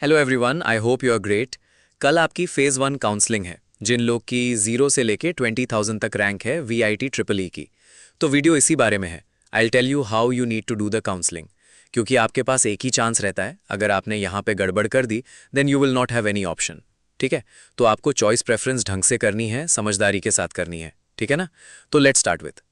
Hello everyone, I hope you are great. कल आपकी phase 1 counselling है। जिन लोग की 0 से लेके 20,000 तक रैंक है वीआईटी ट्रिपल ई की, तो वीडियो इसी बारे में है। I tell you how you need to do the counselling, क्योंकि आपके पास एक ही चांस रहता है। अगर आपने यहाँ पे गड़बड़ कर दी then you will not have any option. ठीक है, तो आपको चॉइस प्रेफरेंस ढंग से करनी है, समझदारी के साथ करनी है। ठीक है ना? तो लेट्स स्टार्ट विथ,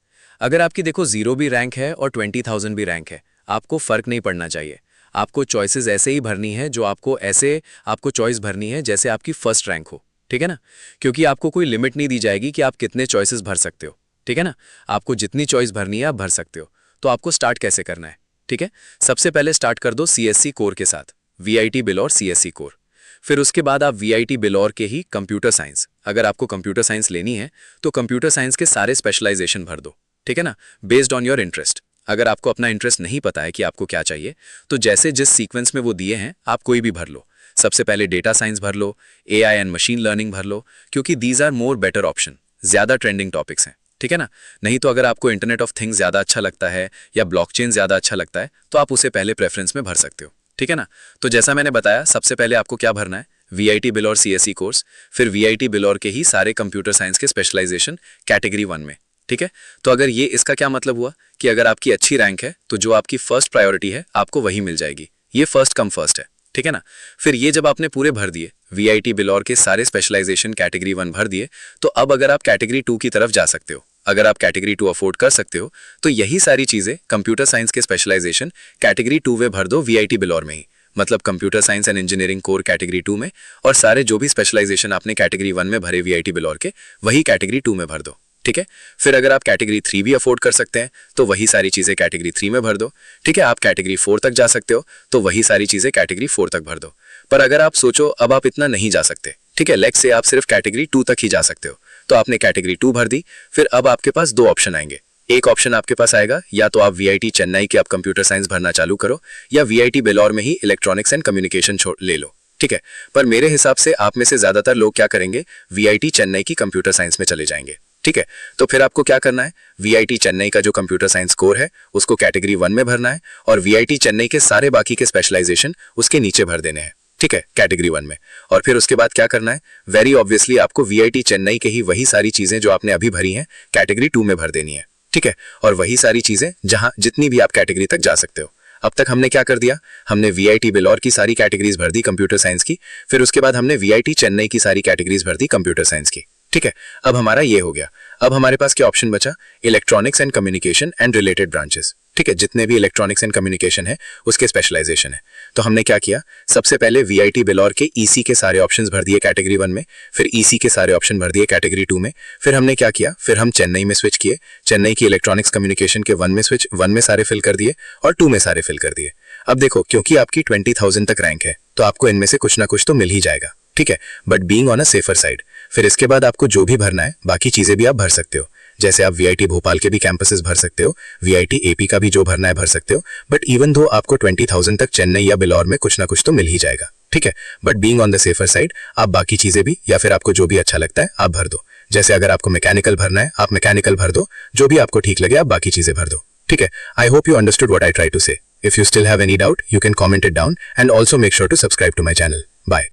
अगर आपकी देखो 0 भी रैंक है और 20,000 भी रैंक है, आपको फ़र्क नहीं पड़ना चाहिए। आपको चॉइसेस ऐसे ही भरनी है, जो आपको चॉइस भरनी है जैसे आपकी फर्स्ट रैंक हो। ठीक है ना? क्योंकि आपको कोई लिमिट नहीं दी जाएगी कि आप कितने चॉइसेस भर सकते हो। ठीक है ना? आपको जितनी चॉइस भरनी है आप भर सकते हो। तो आपको स्टार्ट कैसे करना है? ठीक है, सबसे पहले स्टार्ट कर दो सीएससी कोर के साथ, वीआईटी बिलोर सीएससी कोर। फिर उसके बाद आप वीआईटी बिलोर के ही कंप्यूटर साइंस, अगर आपको कंप्यूटर साइंस लेनी है तो कंप्यूटर साइंस के सारे स्पेशलाइजेशन भर दो। ठीक है ना? Based on your interest. अगर आपको अपना इंटरेस्ट नहीं पता है कि आपको क्या चाहिए, तो जैसे जिस सीक्वेंस में वो दिए हैं आप कोई भी भर लो। सबसे पहले डेटा साइंस भर लो, एआई एंड मशीन लर्निंग भर लो, क्योंकि these are more better option, ज़्यादा ट्रेंडिंग टॉपिक्स हैं। ठीक है ना? नहीं तो अगर आपको इंटरनेट ऑफ थिंग्स ज़्यादा अच्छा लगता है या ब्लॉकचेन ज़्यादा अच्छा लगता है तो आप उसे पहले प्रेफरेंस में भर सकते हो। ठीक है ना? तो जैसा मैंने बताया, सबसे पहले आपको क्या भरना है, वीआईटी बिलोर सीएससी कोर्स, फिर वीआईटी बिलोर के ही सारे कंप्यूटर साइंस के स्पेशलाइजेशन कैटेगरी 1 में। ठीक है, तो अगर ये, इसका क्या मतलब हुआ कि अगर आपकी अच्छी रैंक है तो जो आपकी फर्स्ट प्रायोरिटी है आपको वही मिल जाएगी। ये फर्स्ट कम फर्स्ट है। ठीक है ना? फिर ये जब आपने पूरे भर दिए, वीआईटी बिलोर के सारे स्पेशलाइजेशन कैटेगरी 1 भर दिए, तो अब अगर आप कैटेगरी 2 की तरफ जा सकते हो। अगर आप कैटेगरी 2 अफोर्ड कर सकते हो तो यही सारी चीजें कंप्यूटर साइंस के स्पेशलाइजेशन कैटेगरी 2 में भर दो, वीआईटी बिलोर में ही। मतलब computer science and engineering core category 2 में, और सारे जो भी स्पेशलाइजेशन आपने कैटेगरी 1 में भरे वीआईटी बिलोर के, वही कैटेगरी 2 में भर दो। ठीक है, फिर अगर आप कैटेगरी 3 भी अफोर्ड कर सकते हैं तो वही सारी चीजें कैटेगरी 3 में भर दो। ठीक है, आप कैटेगरी 4 तक जा सकते हो तो वही सारी चीजें कैटेगरी 4 तक भर दो। पर अगर आप सोचो अब आप इतना नहीं जा सकते, ठीक है, लेट्स से आप सिर्फ कैटेगरी 2 तक ही जा सकते हो, तो आपने कैटेगरी 2 भर दी। फिर अब आपके पास दो ऑप्शन आएंगे। एक ऑप्शन आपके पास आएगा, या तो आप वीआईटी चेन्नई के आप कंप्यूटर साइंस भरना चालू करो, या वीआईटी बेलोर में ही इलेक्ट्रॉनिक्स एंड कम्युनिकेशन ले लो। ठीक है, पर मेरे हिसाब से आप में से ज्यादातर लोग क्या करेंगे, वीआईटी चेन्नई की कंप्यूटर साइंस में चले जाएंगे। ठीक है, तो फिर आपको क्या करना है, वीआईटी चेन्नई का जो कंप्यूटर साइंस कोर है उसको कैटेगरी 1 में भरना है, और वीआईटी चेन्नई के सारे बाकी के स्पेशलाइजेशन उसके नीचे भर देने हैं। ठीक है, कैटेगरी 1 में। और फिर उसके बाद क्या करना है, वेरी ऑब्वियसली आपको वीआईटी चेन्नई के ही वही सारी चीजें जो आपने अभी भरी हैं कैटेगरी 2 में भर देनी है। ठीक है, और वही सारी चीजें जहां जितनी भी आप कैटेगरी तक जा सकते हो। अब तक हमने क्या कर दिया, हमने वीआईटी बिलोर की सारी कैटेगरीज भर दी कंप्यूटर साइंस की, फिर उसके बाद हमने वीआईटी चेन्नई की सारी कैटेगरीज भर दी कंप्यूटर साइंस की। ठीक है, अब हमारा ये हो गया। अब हमारे पास क्या ऑप्शन बचा, electronics and communication and related branches. ठीक है, जितने भी इलेक्ट्रॉनिक्स एंड कम्युनिकेशन है उसके स्पेशलाइजेशन है। तो हमने क्या किया, सबसे पहले वीआईटी बिलोर के ईसी के सारे ऑप्शंस भर दिए कैटेगरी 1 में, फिर ईसी के सारे ऑप्शन भर दिए कैटेगरी 2 में। फिर हमने क्या किया, फिर हम चेन्नई में स्विच किए, चेन्नई की इलेक्ट्रॉनिक्स कम्युनिकेशन के 1 में सारे फिल कर दिए और 2 में सारे फिल कर दिए। अब देखो, क्योंकि आपकी 20,000 तक रैंक है तो आपको इनमें से कुछ ना कुछ तो मिल ही जाएगा। ठीक है, but being on a safer side. फिर इसके बाद आपको जो भी भरना है बाकी चीजें भी आप भर सकते हो, जैसे आप वीआईटी भोपाल के भी कैंपसेस भर सकते हो, वीआईटी एपी का भी जो भरना है भर सकते हो। बट इवन दो आपको 20,000 तक चेन्नई या बिलोर में कुछ ना कुछ तो मिल ही जाएगा। ठीक है, but being on the safer side आप बाकी चीजें भी, या फिर आपको जो भी अच्छा लगता है आप भर दो। जैसे अगर आपको मैकेनिकल भरना है आप मैकेनिकल भर दो, जो भी आपको ठीक लगे आप बाकी चीजें भर दो। ठीक है, I hope you understood what I try to say. If you still have any doubt, you can comment it down, and also make sure to subscribe to my channel. Bye.